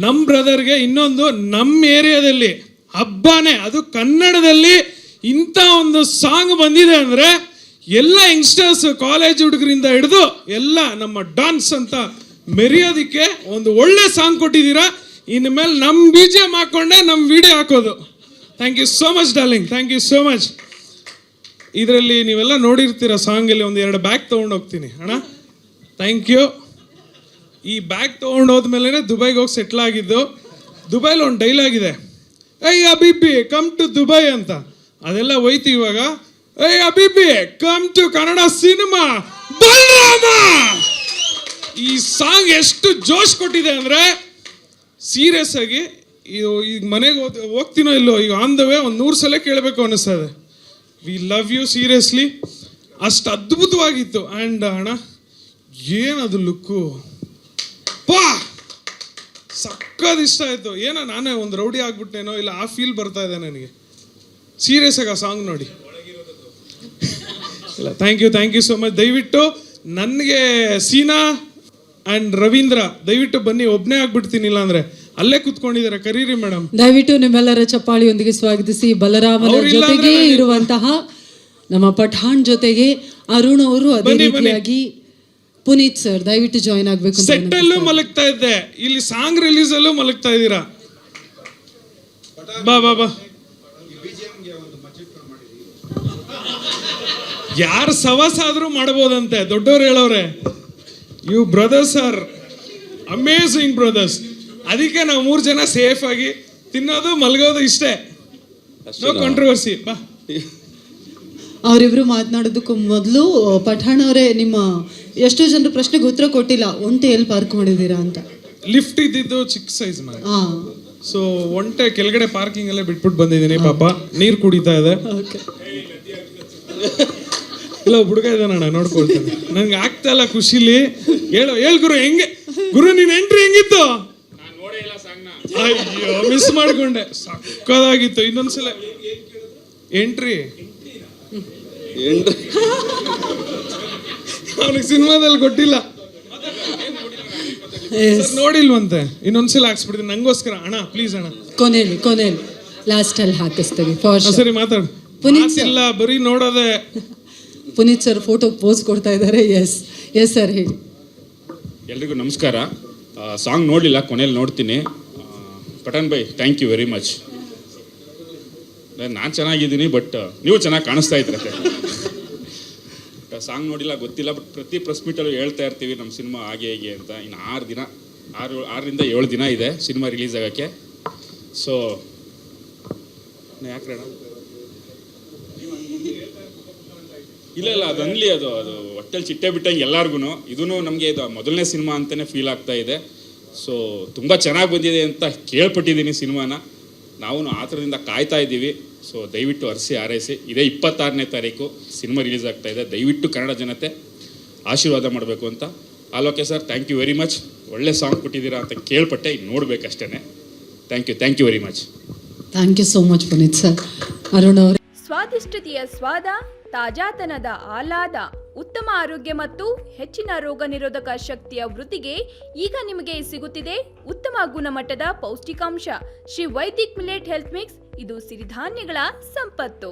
ನಮ್ಮ ಬ್ರದರ್ಗೆ ಇನ್ನೊಂದು, ನಮ್ಮ ಏರಿಯಾದಲ್ಲಿ ಹಬ್ಬನೇ, ಅದು ಕನ್ನಡದಲ್ಲಿ ಇಂಥ ಒಂದು ಸಾಂಗ್ ಬಂದಿದೆ ಅಂದರೆ ಎಲ್ಲ ಯಂಗ್ಸ್ಟರ್ಸ್, ಕಾಲೇಜ್ ಹುಡುಗರಿಂದ ಹಿಡಿದು ಎಲ್ಲ ನಮ್ಮ ಡಾನ್ಸ್ ಅಂತ ಮೆರೆಯೋದಕ್ಕೆ ಒಂದು ಒಳ್ಳೆ ಸಾಂಗ್ ಕೊಟ್ಟಿದ್ದೀರಾ. ಇನ್ನು ಮೇಲೆ ನಮ್ಮ BGM ಹಾಕ್ಕೊಂಡೆ ನಮ್ಮ ವಿಡಿಯೋ ಹಾಕೋದು. Thank you so much darling, thank you so much. ಇದರಲ್ಲಿ ನೀವೆಲ್ಲ ನೋಡಿರ್ತೀರ ಸಾಂಗಲ್ಲಿ ಒಂದು 2 ಬ್ಯಾಗ್ ತೊಗೊಂಡು ಹೋಗ್ತೀನಿ ಅಣ್ಣ. Thank you. ಈ ಬ್ಯಾಗ್ ತೊಗೊಂಡು ಹೋದ್ಮೇಲೆ ದುಬೈಗೆ ಹೋಗಿ ಸೆಟ್ಲ್ ಆಗಿದ್ದು. ದುಬೈಲಿ ಒಂದು ಡೈಲಾಗ್ ಇದೆ, ಐ ಅಬಿಬಿ ಕಮ್ ಟು ದುಬೈ ಅಂತ. ಅದೆಲ್ಲ ಹೋಯ್ತು ಇವಾಗ, ಐ ಅಬಿಬಿ come to Kannada cinema Balarama. ಈ ಸಾಂಗ್ ಎಷ್ಟು ಜೋಶ್ ಕೊಟ್ಟಿದೆ ಅಂದರೆ ಸೀರಿಯಸ್ ಆಗಿ ಇದು ಈಗ ಮನೆಗೆ ಹೋಗ್ತೀನೋ ಇಲ್ಲೋ, ಈಗ ಆನ್ ದ ವೇ ಒಂದು 100 ಸಲ ಕೇಳಬೇಕು ಅನ್ನಿಸ್ತದೆ. We love you seriously. ಅಷ್ಟು ಅದ್ಭುತವಾಗಿತ್ತು. ಆ್ಯಂಡ್ ಅಣ್ಣ ಏನದು ಲುಕ್ಕು ಪಾ ಸಕ್ಕದ ಇಷ್ಟ ಆಯಿತು. ಏನೋ ನಾನೇ ಒಂದು ರೌಡಿ ಆಗ್ಬಿಟ್ಟೇನೋ ಇಲ್ಲ ಆ ಫೀಲ್ ಬರ್ತಾ ಇದೆ ನನಗೆ. ಸೀರಿಯಸ್ ಆಗಿ ಆ ಸಾಂಗ್ ನೋಡಿ. ಇಲ್ಲ ಥ್ಯಾಂಕ್ ಯು ಸೋ ಮಚ್. ದಯವಿಟ್ಟು ನನಗೆ ಸೀನಾ ಆ್ಯಂಡ್ ರವೀಂದ್ರ ದಯವಿಟ್ಟು ಬನ್ನಿ, ಒಬ್ಬನೇ ಆಗ್ಬಿಡ್ತೀನಿ, ಇಲ್ಲ ಅಂದರೆ ಅಲ್ಲೇ ಕುತ್ಕೊಂಡಿದ್ದಾರೆ, ಕರೀರಿ ಮೇಡಮ್. ದಯವಿಟ್ಟು ನಿಮ್ಮೆಲ್ಲರ ಚಪ್ಪಾಳಿಯೊಂದಿಗೆ ಸ್ವಾಗತಿಸಿ ಬಲರಾಮನ ಜೊತೆಗೆ ಇರುವಂತಹ ನಮ್ಮ ಪಠಾಣ್ ಜೊತೆಗೆ ಅರುಣ್ ಅವರು, ಅದೇ ರೀತಿಯಾಗಿ ಪುನೀತ್ ಸರ್ ದಯವಿಟ್ಟು ಜಾಯಿನ್ ಆಗಬೇಕು. ಸೆಟ್ ಅಲ್ಲೂ ಮಲಗ್ತಾ ಇದ್ದೆ, ಇಲ್ಲಿ ಸಾಂಗ್ ರಿಲೀಸ್ ಅಲ್ಲೂ ಮಲಗ್ತಾ ಇದ್ದೀರಾ. ಬಾ ಬಾ ಬಾ. ಯಾರು ಸವಸ ಆದ್ರೂ ಮಾಡಬಹುದಂತೆ, ದೊಡ್ಡವ್ರು ಹೇಳೋರೆ. You brothers are amazing brothers. ಅದಕ್ಕೆ ನಾವು 3 ಜನ ಸೇಫ್ ಆಗಿ ತಿನ್ನೋದು ಮಲಗೋದು ಇಷ್ಟೇ, ನೋ ಕಾಂಟ್ರವರ್ಸಿ. ಬಾ. ಅವರಿಬ್ರು ಮಾತನಾಡೋದಕ್ಕೂ ಮೊದಲು ಪಠಾಣ್ ಅವರೇ, ನಿಮ್ಮ ಎಷ್ಟೋ ಜನರು ಪ್ರಶ್ನೆಗೆ ಉತ್ತರ ಕೊಟ್ಟಿಲ್ಲ, ಒಂಟೆ ಎಲ್ಲಿ ಪಾರ್ಕ್ ಮಾಡಿದ್ದೀರಾ ಅಂತ. ಲಿಫ್ಟ್ ಇದ್ದಿದ್ದು ಚಿಕ್ಕ ಸೈಜ್ ಮ್ಯಾಮ್, ಸೊ ಒಂಟೆ ಕೆಳಗಡೆ ಪಾರ್ಕಿಂಗ್ ಅಲ್ಲೇ ಬಿಟ್ಬಿಟ್ಟು ಬಂದಿದ್ದೀನಿ. ಪಾಪ ನೀರು ಕುಡಿತಾ ಇದೆ. ಇಲ್ಲ ಹುಡುಗ ಇದ್ದಾನಣ್ಣ, ನೋಡ್ಕೊಳ್ತೇನೆ. ನನ್ಗೆ ಆಗ್ತಾ ಇಲ್ಲ ಖುಷಿಲಿ. ಹೇಳು ಗುರು, ಹೆಂಗೆ ಗುರು ನೀನ್ ಎಂಟ್ರಿ ಹೆಂಗಿತ್ತು? ಅಯ್ಯೋ ಮಿಸ್ ಮಾಡ್ಕೊಂಡೆ, ಸಕ್ಕದಾಗಿತ್ತು. ಇನ್ನೊಂದ್ಸಲ ಎಂಟ್ರಿ ಅವನಿಗೆ ಸಿನಿಮಾದಲ್ಲಿ ಕೊಟ್ಟಿಲ್ಲ, ನೋಡಿಲ್ವಂತೆ. ಇನ್ನೊಂದ್ಸಲ ಹಾಕ್ಸ್ಬಿಡ್ತೀನಿ ನಂಗೋಸ್ಕರ. ಅಣ್ಣ ಪ್ಲೀಸ್ ಅಣ್ಣ, ಕೊನೆಯಲ್ಲಿ ಲಾಸ್ಟ್ ಅಲ್ಲಿ ಹಾಕಿಸ್ತೀವಿ. ಸರಿ ಮಾತಾಡು. ಇಲ್ಲ ಬರೀ ನೋಡೋದೆ. ಪುನೀತ್ ಸರ್ ಫೋಟೋ ಪೋಸ್ ಕೊಡ್ತಾ ಇದ್ದಾರೆ. ಎಸ್ ಸರ್ ಹೇಳಿ. ಎಲ್ರಿಗೂ ನಮಸ್ಕಾರ. ಸಾಂಗ್ ನೋಡಲಿಲ್ಲ, ಕೊನೆಯಲ್ಲಿ ನೋಡ್ತೀನಿ. Pathaan bye thank you very much. ನಾನು ಚೆನ್ನಾಗಿದ್ದೀನಿ, ಬಟ್ ನೀವು ಚೆನ್ನಾಗಿ ಕಾಣಿಸ್ತಾ ಇದ್ರತ್ತೆ. ಸಾಂಗ್ ನೋಡಿಲ್ಲ ಗೊತ್ತಿಲ್ಲ, ಬಟ್ ಪ್ರತಿ ಪ್ರೆಸ್ ಮೀಟಲ್ಲೂ ಹೇಳ್ತಾ ಇರ್ತೀವಿ ನಮ್ಮ ಸಿನಿಮಾ ಹಾಗೆ ಹೇಗೆ ಅಂತ. ಇನ್ನು 6ರಿಂದ 7 ದಿನ ಇದೆ ಸಿನಿಮಾ ರಿಲೀಸ್ ಆಗೋಕ್ಕೆ. ಸೊ ಯಾಕೆ ಇಲ್ಲ ಅದನ್ಲಿ ಅದು ಹೊಟ್ಟೆಲಿ ಚಿಟ್ಟೆ ಬಿಟ್ಟಂಗೆ ಎಲ್ಲರಿಗೂ. ಇದೂ ನಮಗೆ ಇದು ಮೊದಲನೇ ಸಿನಿಮಾ ಅಂತಲೇ ಫೀಲ್ ಆಗ್ತಾ ಇದೆ. ಸೊ ತುಂಬ ಚೆನ್ನಾಗಿ ಬಂದಿದೆ ಅಂತ ಕೇಳ್ಪಟ್ಟಿದ್ದೀನಿ ಸಿನಿಮಾನ. ನಾವು ಆ ಥರದಿಂದ ಕಾಯ್ತಾ ಇದ್ದೀವಿ. ಸೊ ದಯವಿಟ್ಟು ಹರಿಸಿ ಹಾರೈಸಿ. ಇದೇ 26ನೇ ತಾರೀಕು ಸಿನಿಮಾ ರಿಲೀಸ್ ಆಗ್ತಾ ಇದೆ. ದಯವಿಟ್ಟು ಕನ್ನಡ ಜನತೆ ಆಶೀರ್ವಾದ ಮಾಡಬೇಕು ಅಂತ. Okay sir, thank you very much. ಒಳ್ಳೆ ಸಾಂಗ್ ಕೊಟ್ಟಿದ್ದೀರಾ ಅಂತ ಕೇಳ್ಪಟ್ಟೆ, ಈಗ ನೋಡಬೇಕಷ್ಟೇ. Thank you very much. Thank you so much Puneeth sir. Arun ಅವರೇ, ಸ್ವಾದಿಷ್ಟತೆಯ ಸ್ವಾದ, ತಾಜಾತನದ ಆಹ್ಲಾದ, ಉತ್ತಮ ಆರೋಗ್ಯ ಮತ್ತು ಹೆಚ್ಚಿನ ರೋಗ ನಿರೋಧಕ ಶಕ್ತಿಯ ವೃದ್ಧಿಗೆ ಈಗ ನಿಮಗೆ ಸಿಗುತ್ತಿದೆ ಉತ್ತಮ ಗುಣಮಟ್ಟದ ಪೌಷ್ಟಿಕಾಂಶ Shri Vaidik millet health mix. ಇದು ಸಿರಿಧಾನ್ಯಗಳ ಸಂಪತ್ತು.